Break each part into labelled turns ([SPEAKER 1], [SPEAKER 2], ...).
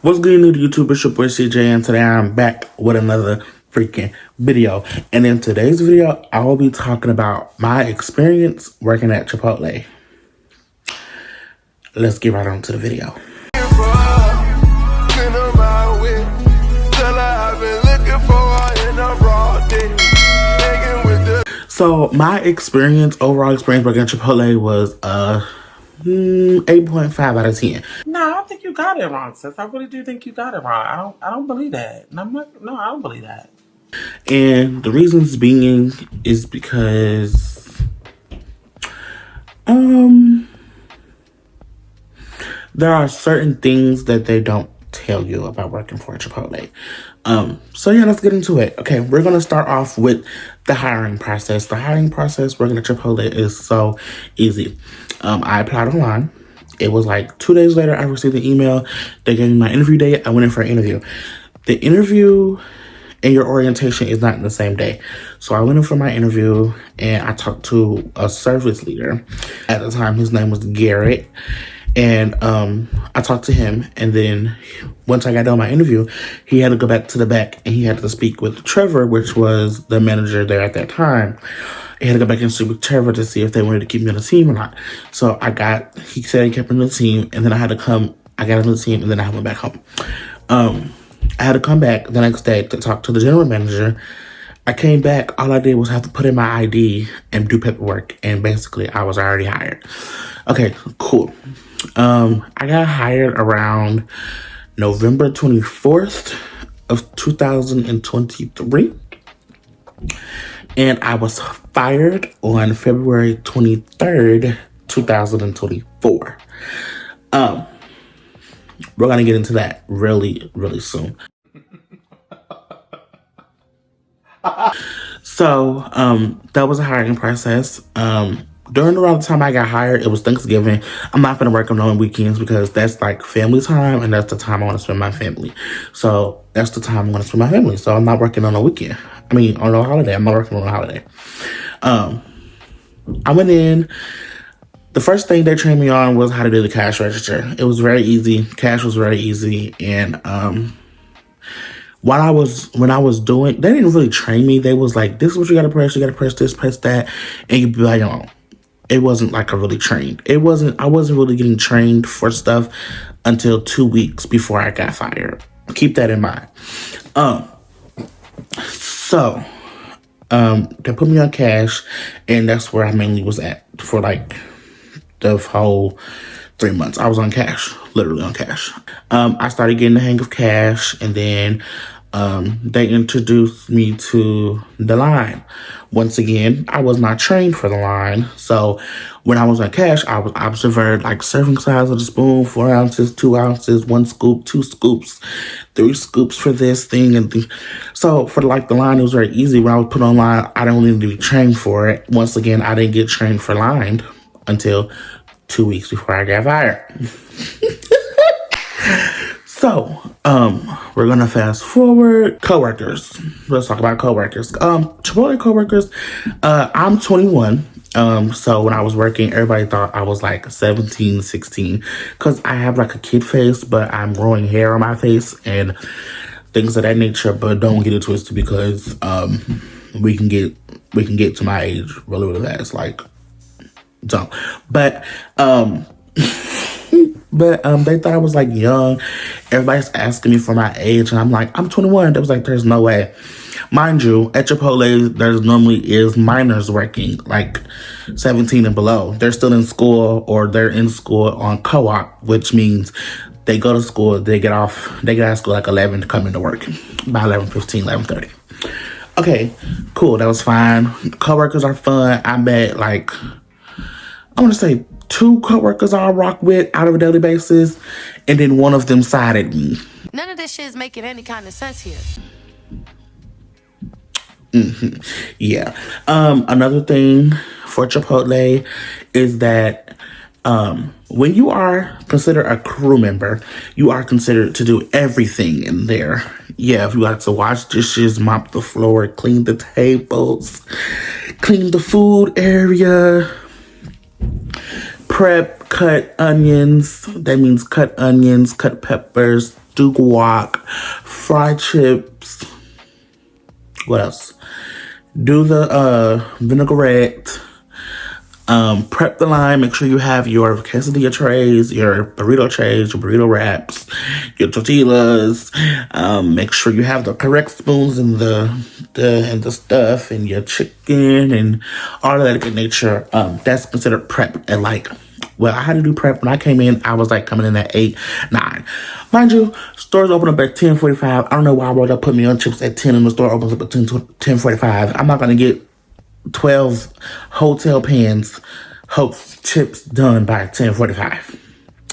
[SPEAKER 1] What's good, new YouTube? It's your boy CJ, and today I'm back with another freaking video. And in today's video, I will be talking about my experience working at Chipotle. Let's get right on to the video. So my overall experience working at Chipotle was 8.5 out of 10.
[SPEAKER 2] No, I don't think you got it wrong, sis. I really do think you got it wrong. I don't believe that. I don't believe that.
[SPEAKER 1] And the reasons being is because there are certain things that they don't tell you about working for Chipotle. So yeah, let's get into it. Okay, we're gonna start off with the hiring process. The hiring process working at Chipotle is so easy. I applied online. It was like 2 days later, I received the email. They gave me my interview date. I went in for an interview. The interview and your orientation is not in the same day. So I went in for my interview and I talked to a service leader. At the time, his name was Garrett. And I talked to him, and then once I got done my interview, he had to go back to the back and he had to speak with Trevor, which was the manager there at that time. He had to go back and speak with Trevor to see if they wanted to keep me on the team or not. So he said he kept me on the team, and then I got on the team, and then I went back home. I had to come back the next day to talk to the general manager. I came back, all I did was have to put in my ID and do paperwork, and basically I was already hired. Okay, cool. I got hired around November 24th of 2023. And I was fired on February 23rd, 2024. We're gonna get into that really, really soon. So, that was a hiring process. During around the time I got hired, it was Thanksgiving. I'm not gonna work on weekends because that's like family time, and that's the time I want to spend my family. So that's the time I'm gonna spend my family. So I'm not working on a weekend. I mean, on a holiday. I'm not working on a holiday. I went in. The first thing they trained me on was how to do the cash register. It was very easy. Cash was very easy, and when I was doing, they didn't really train me. They was like, "This is what you gotta press. You gotta press this, press that," and you be like, "Oh." It wasn't like I really trained. I wasn't really getting trained for stuff until 2 weeks before I got fired. Keep that in mind. So they put me on cash, and that's where I mainly was at for like the whole 3 months. I was on cash, literally on cash. I started getting the hang of cash, and then they introduced me to the line. Once again, I was not trained for the line. So when I was on cash, I was observed like serving size of the spoon, 4 ounces, 2 ounces, 1 scoop, 2 scoops, 3 scoops for this thing. So for like the line, it was very easy. When I was put on line, I didn't really need to be trained for it. Once again, I didn't get trained for line until 2 weeks before I got fired. So, we're gonna fast forward. Coworkers. Let's talk about coworkers. Chipotle coworkers. I'm 21. So when I was working, everybody thought I was like 17, 16. Cause I have like a kid face, but I'm growing hair on my face and things of that nature. But don't get it twisted because we can get to my age really, really fast. Like, don't. But they thought I was like young. Everybody's asking me for my age, and I'm like, I'm 21. They was like, there's no way. Mind you, at Chipotle, there's normally is minors working, like 17 and below. They're still in school, or they're in school on co-op, which means they go to school, they get out of school like 11 to come into work by 11:15, 11:30. Okay, cool. That was fine. Coworkers are fun. I met like, I want to say 2 coworkers I rock with out of a daily basis, and then one of them sided me.
[SPEAKER 3] None of this shit is making any kind of sense here.
[SPEAKER 1] Yeah. Another thing for Chipotle is that when you are considered a crew member, you are considered to do everything in there. Yeah, if you like to wash dishes, mop the floor, clean the tables, clean the food area, prep, cut onions. That means cut onions, cut peppers, do guac, fried chips. What else? Do the vinaigrette. Prep the line. Make sure you have your quesadilla trays, your burrito trays, your burrito wraps, your tortillas. Make sure you have the correct spoons and the stuff and your chicken and all of that good nature. That's considered prep. And like, well, I had to do prep when I came in. I was like coming in at 8, 9. Mind you, stores open up at 10:45. I don't know why I would put me on chips at 10 and the store opens up at 10:45. I'm not gonna get 12 hotel pans chips done by 10:45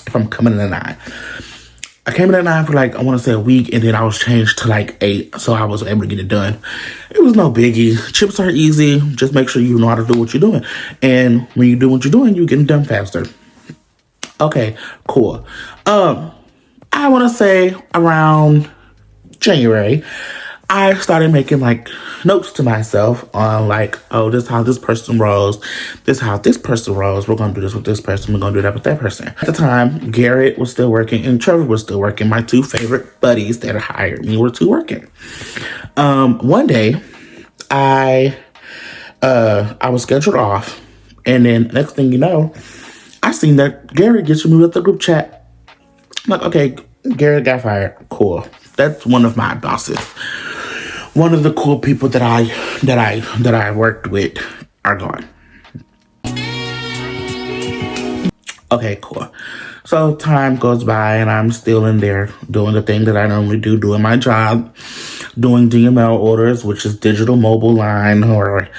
[SPEAKER 1] if I'm coming in at 9. I came in at 9 for like, I want to say a week, and then I was changed to like 8, so I was able to get it done. It was no biggie. Chips are easy. Just make sure you know how to do what you're doing. And when you do what you're doing, you're getting done faster. Okay, cool. I want to say around January, I started making like notes to myself on like, oh, this is how this person rolls. This is how this person rolls. We're going to do this with this person. We're going to do that with that person. At the time, Garrett was still working and Trevor was still working. My 2 favorite buddies that hired me were 2 working. One day, I was scheduled off. And then next thing you know, I seen that Garrett gets removed at the group chat. I'm like, okay, Garrett got fired. Cool. That's one of my bosses. One of the cool people that I worked with are gone. Okay, cool. So time goes by and I'm still in there doing the thing that I normally do, doing my job, doing DML orders, which is digital mobile line or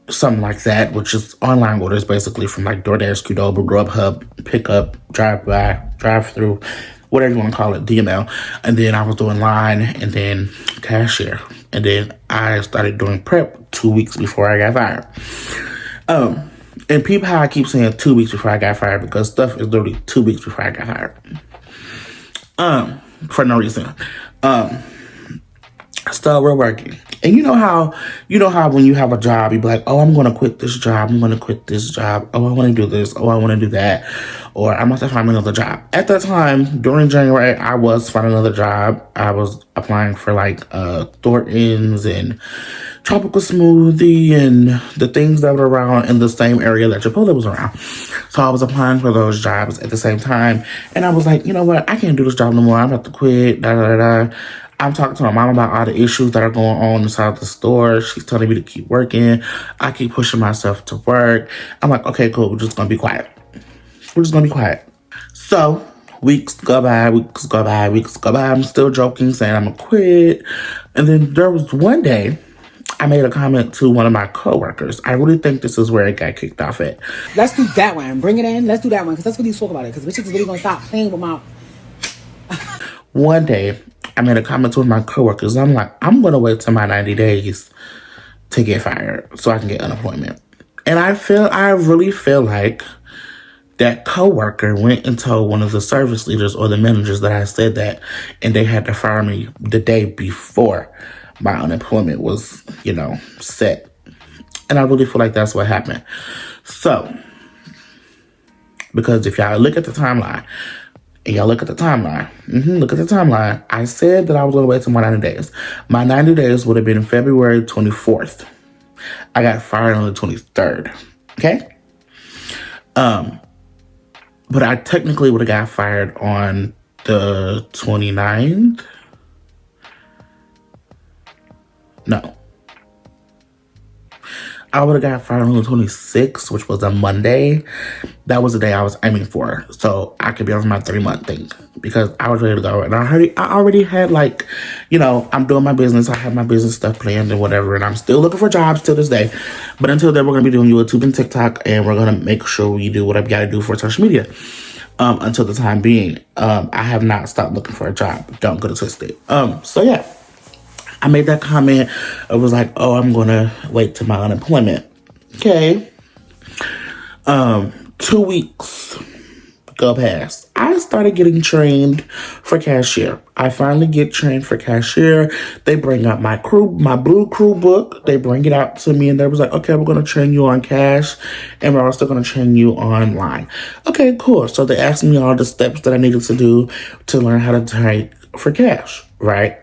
[SPEAKER 1] something like that, which is online orders basically from like DoorDash, Qdoba, Grubhub, pickup, drive-by, drive-through, whatever you want to call it, DML. And then I was doing line and then cashier. And then I started doing prep 2 weeks before I got fired. And people how I keep saying 2 weeks before I got fired because stuff is literally 2 weeks before I got fired. For no reason. So we're working. And you know how when you have a job, you be like, oh, I'm going to quit this job. I'm going to quit this job. Oh, I want to do this. Oh, I want to do that. Or I must have found another job. At that time, during January, I was finding another job. I was applying for like Thornton's and Tropical Smoothie and the things that were around in the same area that Chipotle was around. So I was applying for those jobs at the same time. And I was like, you know what? I can't do this job no more. I'm about to quit. I'm talking to my mom about all the issues that are going on inside the store. She's telling me to keep working. I keep pushing myself to work. I'm like, okay, cool. We're just going to be quiet. So weeks go by. I'm still joking, saying I'm going to quit. And then there was one day I made a comment to one of my coworkers. I really think this is where it got kicked off at.
[SPEAKER 4] Let's do that one. Bring it in. Let's do that one because that's what he's talking about it. Because bitches really going to stop playing with my...
[SPEAKER 1] One day, I made a comment to one of my coworkers. I'm like, I'm going to wait till my 90 days to get fired so I can get unemployment. And I really feel like that coworker went and told one of the service leaders or the managers that I said that, and they had to fire me the day before my unemployment was, set. And I really feel like that's what happened. So, because if y'all look at the timeline, look at the timeline. I said that I was going to wait till my 90 days. My 90 days would have been February 24th. I got fired on the 23rd. Okay? But I technically would have got fired on the 29th. No. I would have got fired on the 26th, which was a Monday. That was the day I was aiming for. So I could be on my 3-month thing because I was ready to go. And I already had I'm doing my business. I have my business stuff planned and whatever. And I'm still looking for jobs till this day. But until then, we're going to be doing YouTube and TikTok. And we're going to make sure we do what I've got to do for social media. Until the time being, I have not stopped looking for a job. Don't get it twisted. So yeah. I made that comment. I was like, oh, I'm going to wait till my unemployment. Okay. 2 weeks go past. I started getting trained for cashier. I finally get trained for cashier. They bring out my blue crew book. They bring it out to me and they was like, okay, we're going to train you on cash and we're also going to train you online. Okay, cool. So they asked me all the steps that I needed to do to learn how to type for cash. Right.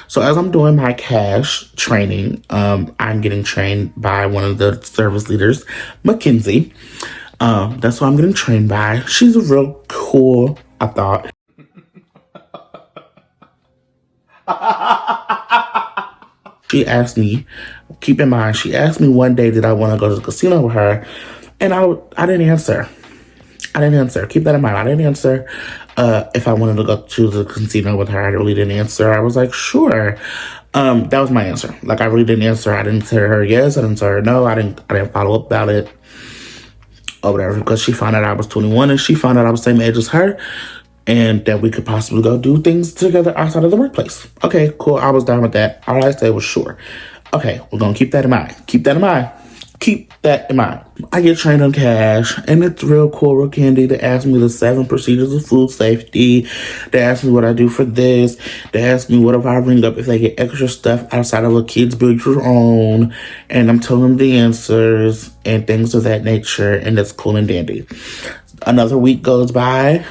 [SPEAKER 1] So as I'm doing my cash training, I'm getting trained by one of the service leaders, Mackenzie. That's who I'm getting trained by. She's a real cool, I thought. She asked me, keep in mind, she asked me one day, did I want to go to the casino with her? And I didn't answer. Keep that in mind. I didn't answer if I wanted to go to the casino with her. I really didn't answer. I was like, sure. That was my answer. Like, I really didn't answer. I didn't tell her yes. I didn't tell her no. I didn't follow up about it or whatever, because she found out I was 21 and she found out I was the same age as her and that we could possibly go do things together outside of the workplace. Okay, cool. I was down with that. All I said was sure. Okay, we're going to keep that in mind. Keep that in mind. I get trained on cash, and it's real cool, real candy. They ask me the 7 procedures of food safety. They ask me what I do for this. They ask me what if I ring up if they get extra stuff outside of a kid's build your own. And I'm telling them the answers and things of that nature, and it's cool and dandy. Another week goes by.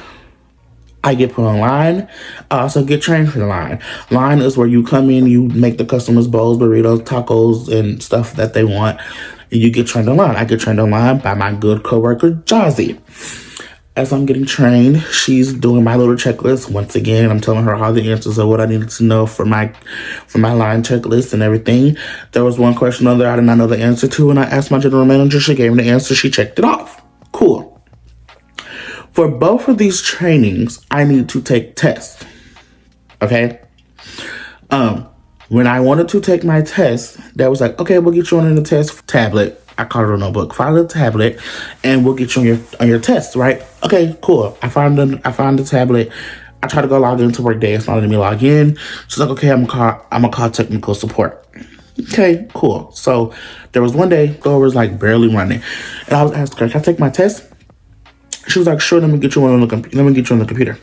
[SPEAKER 1] I get put on line. I also get trained for the line. Line is where you come in, you make the customers bowls, burritos, tacos, and stuff that they want. And you get trained online. I get trained online by my good coworker, Jazzy. As I'm getting trained, she's doing my little checklist. Once again, I'm telling her all the answers of what I needed to know for my line checklist and everything. There was one question on there I did not know the answer to, and I asked my general manager. She gave me the answer. She checked it off. Cool. For both of these trainings, I need to take tests. Okay? When I wanted to take my test, that was like, okay, we'll get you on the test tablet. I call it a notebook. Find a tablet, and we'll get you on your test, right? Okay, cool. I found the tablet. I tried to go log into Workday. It's not letting me log in. She's like, okay, I'm gonna call technical support. Okay, cool. So there was one day, Go was like barely running, and I was asking her, can I take my test? She was like, sure. Let me get you on the computer.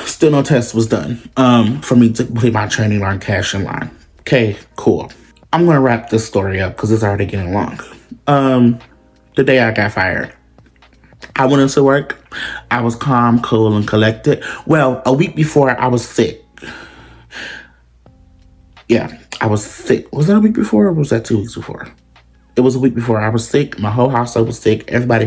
[SPEAKER 1] Still no test was done for me to complete my training on cash and line. Okay, cool. I'm going to wrap this story up because it's already getting long. The day I got fired, I went into work. I was calm, cool, and collected. Well, a week before, I was sick. Yeah, I was sick. Was that a week before or was that 2 weeks before? It was a week before. I was sick. My whole household was sick. Everybody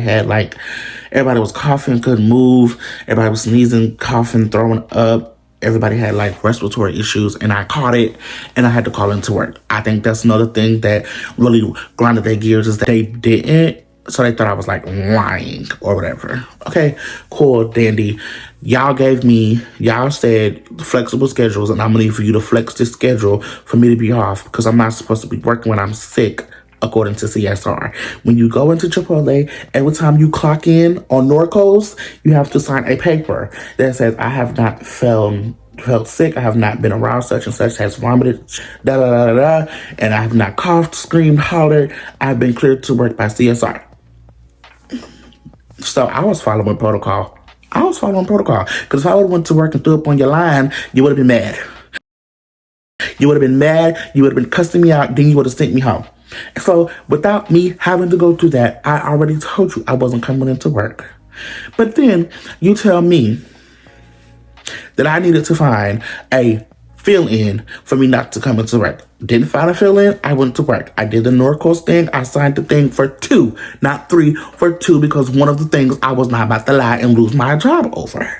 [SPEAKER 1] was coughing, couldn't move. Everybody was sneezing, coughing, throwing up. Everybody had like respiratory issues, and I caught it, and I had to call into work. I think that's another thing that really grinded their gears is that they didn't. So they thought I was like lying or whatever. Okay, cool, dandy. Y'all said flexible schedules, and I'm gonna need for you to flex this schedule for me to be off because I'm not supposed to be working when I'm sick. According to CSR, when you go into Chipotle, every time you clock in on Norcos, you have to sign a paper that says, I have not felt sick, I have not been around such and such, has vomited, and I have not coughed, screamed, hollered. I've been cleared to work by CSR. So I was following protocol. Because if I would have went to work and threw up on your line, you would have been mad. You would have been cussing me out, then you would have sent me home. So without me having to go through that, I already told you I wasn't coming into work. But then you tell me that I needed to find a fill-in for me not to come into work. Didn't find a fill-in, I went to work. I did the Norcos thing. I signed the thing for 2, not 3, for 2, because one of the things I was not about to lie and lose my job over.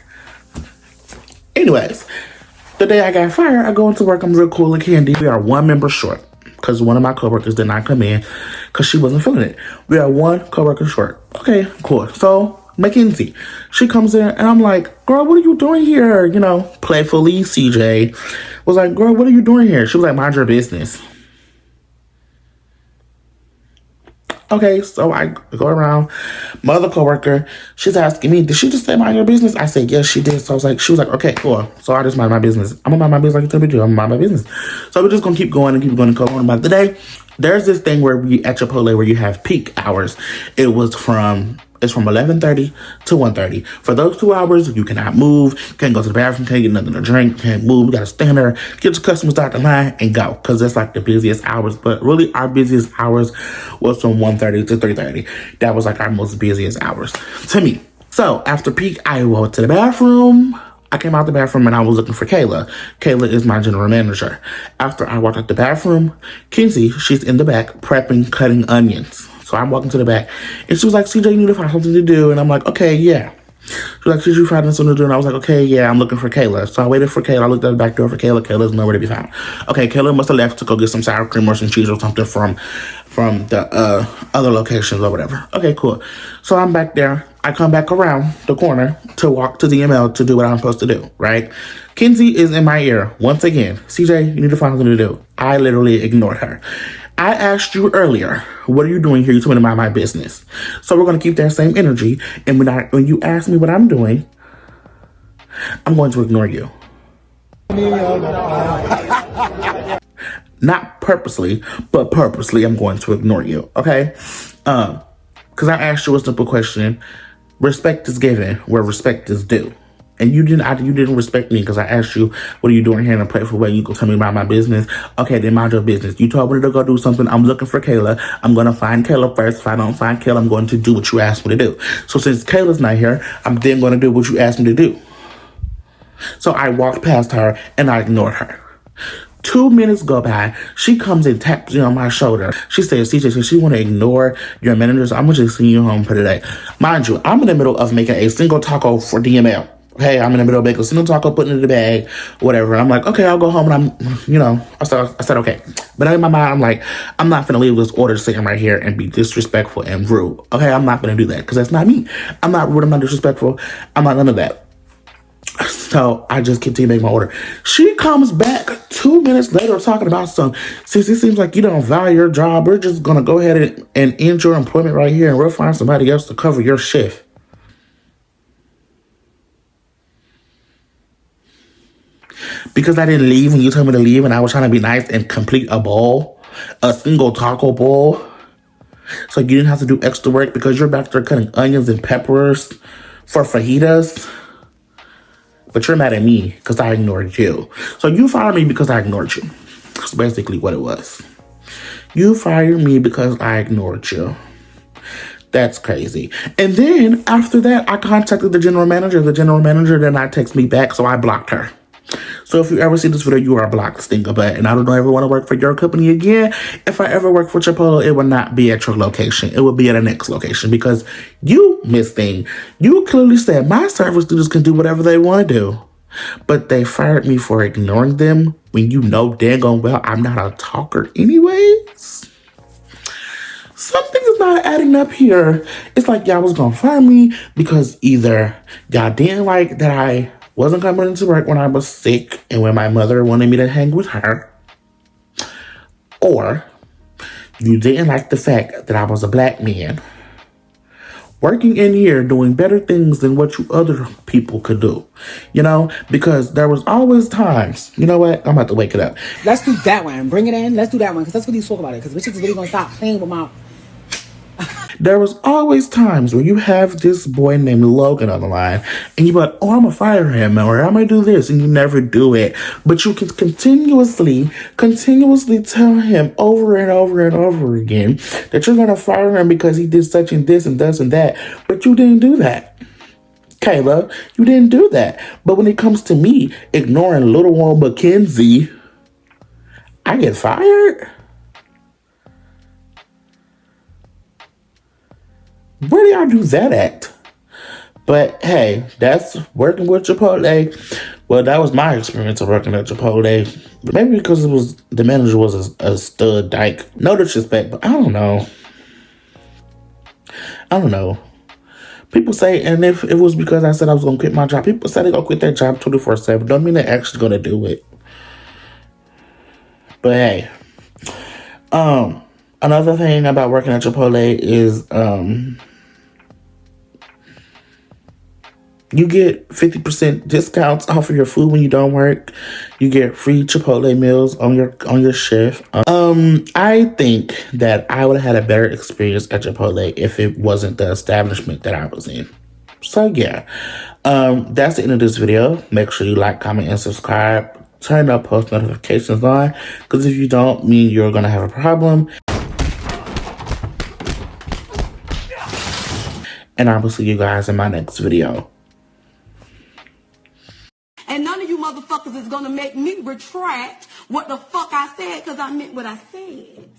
[SPEAKER 1] Anyways, the day I got fired, I go into work. I'm real cool and candy. We are 1 member short because one of my coworkers did not come in because she wasn't feeling it. We are 1 coworker short. Okay, cool. So Mackenzie, she comes in and I'm like, girl, what are you doing here? You know, playfully, CJ was like, girl, what are you doing here? She was like, mind your business. Okay, so I go around. My other coworker, she's asking me, did she just say mind your business? I said, yes, she did. So she was like, okay, cool. So I just mind my business. I'm gonna mind my business like you told me to do. I'm gonna mind my business. So we're just gonna keep going and keep going and go on about the day. There's this thing where we at Chipotle where you have peak hours. It's from 11:30 to 1:30. For those 2 hours, you cannot move, can't go to the bathroom, can't get nothing to drink, can't move. You gotta stand there, get your customers out the line, and go. Because that's like the busiest hours. But really, our busiest hours was from 1:30 to 3:30. That was like our most busiest hours to me. So after peak, I went to the bathroom. I came out the bathroom and I was looking for Kayla. Kayla is my general manager. After I walked out the bathroom, Kinsey, she's in the back prepping, cutting onions. So I'm walking to the back, and she was like, CJ, you need to find something to do. And I'm like, okay, yeah. She was like, CJ, you find something to do? And I was like, okay, yeah, I'm looking for Kayla. So I waited for Kayla. I looked at the back door for Kayla. Kayla's nowhere to be found. Okay, Kayla must have left to go get some sour cream or some cheese or something from the other locations or whatever. Okay, cool. So I'm back there. I come back around the corner to walk to the ML to do what I'm supposed to do, right? Kinsey is in my ear once again. CJ, you need to find something to do. I literally ignored her. I asked you earlier, what are you doing here? You told me to mind my business. So we're going to keep that same energy. And when you ask me what I'm doing, I'm going to ignore you. Not purposely, but purposely, I'm going to ignore you. Okay? Because I asked you a simple question. Respect is given where respect is due. And you didn't respect me because I asked you, what are you doing here in a playful way? You go tell me about my business. Okay, then mind your business. You told me to go do something. I'm looking for Kayla. I'm going to find Kayla first. If I don't find Kayla, I'm going to do what you asked me to do. So since Kayla's not here, I'm then going to do what you asked me to do. So I walked past her and I ignored her. 2 minutes go by. She comes and taps me on my shoulder. She says, CJ, since you want to ignore your managers, I'm going to just send you home for today. Mind you, I'm in the middle of making a single taco for DML. Hey, I'm in the middle of making a single taco, putting it in the bag, whatever. I'm like, okay, I'll go home. And I said, okay. But in my mind, I'm like, I'm not going to leave this order sitting right here and be disrespectful and rude. Okay, I'm not going to do that because that's not me. I'm not rude. I'm not disrespectful. I'm not none of that. So I just continue to make my order. She comes back 2 minutes later talking about since it seems like you don't value your job, we're just going to go ahead and end your employment right here and we'll find somebody else to cover your shift. Because I didn't leave when you told me to leave and I was trying to be nice and complete a bowl, a single taco bowl. So you didn't have to do extra work because you're back there cutting onions and peppers for fajitas. But you're mad at me because I ignored you. So you fired me because I ignored you. That's basically what it was. You fired me because I ignored you. That's crazy. And then after that, I contacted the general manager. The general manager did not text me back, so I blocked her. So if you ever see this video, you are blocked, stinker butt. And I don't ever want to work for your company again. If I ever work for Chipotle, it will not be at your location. It will be at a next location because you, Miss Thing, you clearly said my service students can do whatever they want to do. But they fired me for ignoring them when you know dang on well I'm not a talker anyways. Something is not adding up here. It's like y'all was going to fire me because either y'all didn't like that I wasn't coming into work when I was sick and when my mother wanted me to hang with her. Or you didn't like the fact that I was a black man working in here doing better things than what you other people could do. Because there was always times. You know what? I'm about to wake it up.
[SPEAKER 4] Let's do that one. Bring it in. Let's do that one because let's really talk about it because bitches is really going to stop playing with my...
[SPEAKER 1] There was always times where you have this boy named Logan on the line and you're like, oh, I'm going to fire him or I'm going to do this. And you never do it. But you can continuously tell him over and over and over again that you're going to fire him because he did such and this and this and that. But you didn't do that. Kayla, you didn't do that. But when it comes to me ignoring little one Mackenzie, I get fired? Where do y'all do that at? But hey, that's working with Chipotle. Well, that was my experience of working at Chipotle. Maybe because the manager was a stud dyke. No disrespect, but I don't know. People say, and if it was because I said I was going to quit my job, people say they're going to quit their job 24/7. Don't mean they're actually going to do it. But hey, Another thing about working at Chipotle is you get 50% discounts off of your food when you don't work. You get free Chipotle meals on your shift. I think that I would have had a better experience at Chipotle if it wasn't the establishment that I was in. So yeah, that's the end of this video. Make sure you like, comment, and subscribe. Turn up post notifications on, because if you don't, mean you're gonna have a problem. And I will see you guys in my next video.
[SPEAKER 5] And none of you motherfuckers is gonna make me retract what the fuck I said, because I meant what I said.